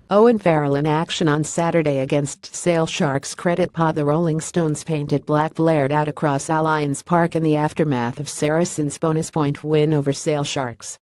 Owen Farrell in action on Saturday against Sale Sharks credit pod. The Rolling Stones painted black blared out across Allianz Park in the aftermath of Saracens' bonus point win over Sale Sharks.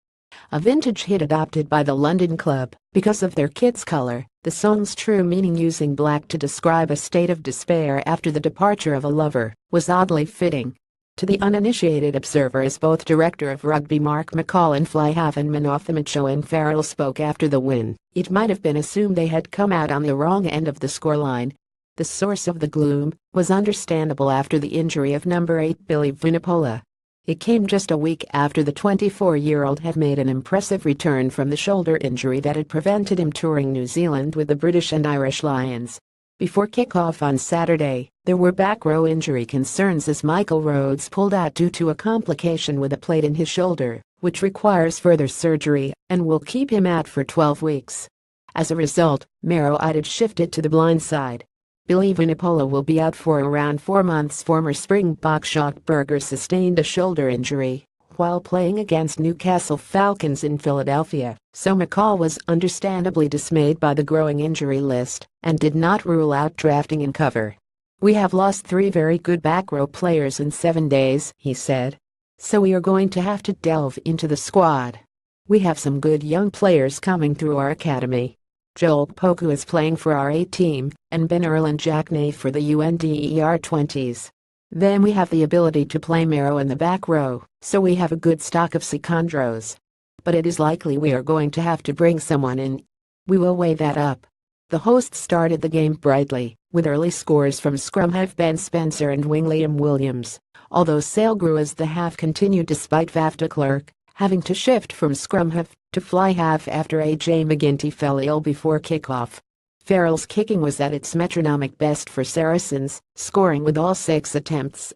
A vintage hit adopted by the London club because of their kit's color, the song's true meaning using black to describe a state of despair after the departure of a lover, was oddly fitting. To the uninitiated observer, as both director of rugby Mark McCall and fly half-man Owen Farrell spoke after the win, it might have been assumed they had come out on the wrong end of the scoreline. The source of the gloom was understandable after the injury of number 8 Billy Vunipola. It came just a week after the 24-year-old had made an impressive return from the shoulder injury that had prevented him touring New Zealand with the British and Irish Lions. Before kickoff on Saturday, there were back row injury concerns as Michael Rhodes pulled out due to a complication with a plate in his shoulder, which requires further surgery and will keep him out for 12 weeks. As a result, Maro Idid shifted to the blind side. Billy Vunipola will be out for around 4 months. Former Springbok Schockberger sustained a shoulder injury while playing against Newcastle Falcons in Philadelphia, so McCall was understandably dismayed by the growing injury list and did not rule out drafting in cover. "We have lost 3 very good back row players in 7 days," he said. "So we are going to have to delve into the squad. We have some good young players coming through our academy. Joel Poku is playing for our A team, and Ben Earl and Jack Ney for the UNDER-20s. Then we have the ability to play Maro in the back row, so we have a good stock of secondros. But it is likely we are going to have to bring someone in. We will weigh that up." The hosts started the game brightly, with early scores from scrum half Ben Spencer and wing Liam Williams, although Sale grew as the half continued despite Faf de Klerk having to shift from scrum half to fly half after AJ McGinty fell ill before kickoff. Farrell's kicking was at its metronomic best for Saracens, scoring with all 6 attempts.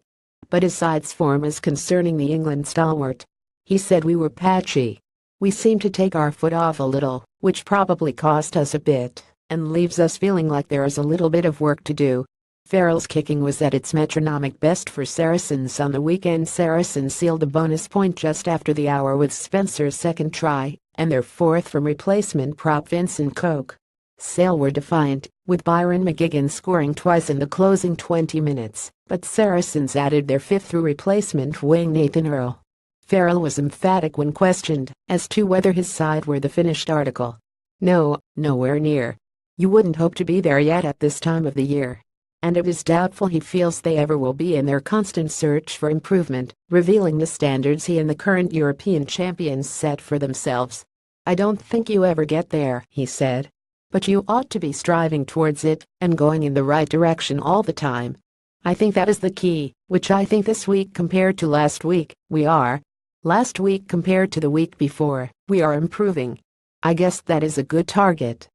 But his side's form is concerning the England stalwart. He said, "We were patchy. We seemed to take our foot off a little, which probably cost us a bit, and leaves us feeling like there is a little bit of work to do." Farrell's kicking was at its metronomic best for Saracens on the weekend. Saracens sealed a bonus point just after the hour with Spencer's second try, and their 4th from replacement prop Vincent Koch. Sale were defiant, with Byron McGuigan scoring twice in the closing 20 minutes, but Saracens added their 5th through replacement wing Nathan Earl. Farrell was emphatic when questioned as to whether his side were the finished article. "No, nowhere near. You wouldn't hope to be there yet at this time of the year. And it is doubtful he feels they ever will be in their constant search for improvement, revealing the standards he and the current European champions set for themselves. I don't think you ever get there," he said. "But you ought to be striving towards it and going in the right direction all the time. I think that is the key, which I think this week compared to last week, we are. Last week compared to the week before, we are improving. I guess that is a good target."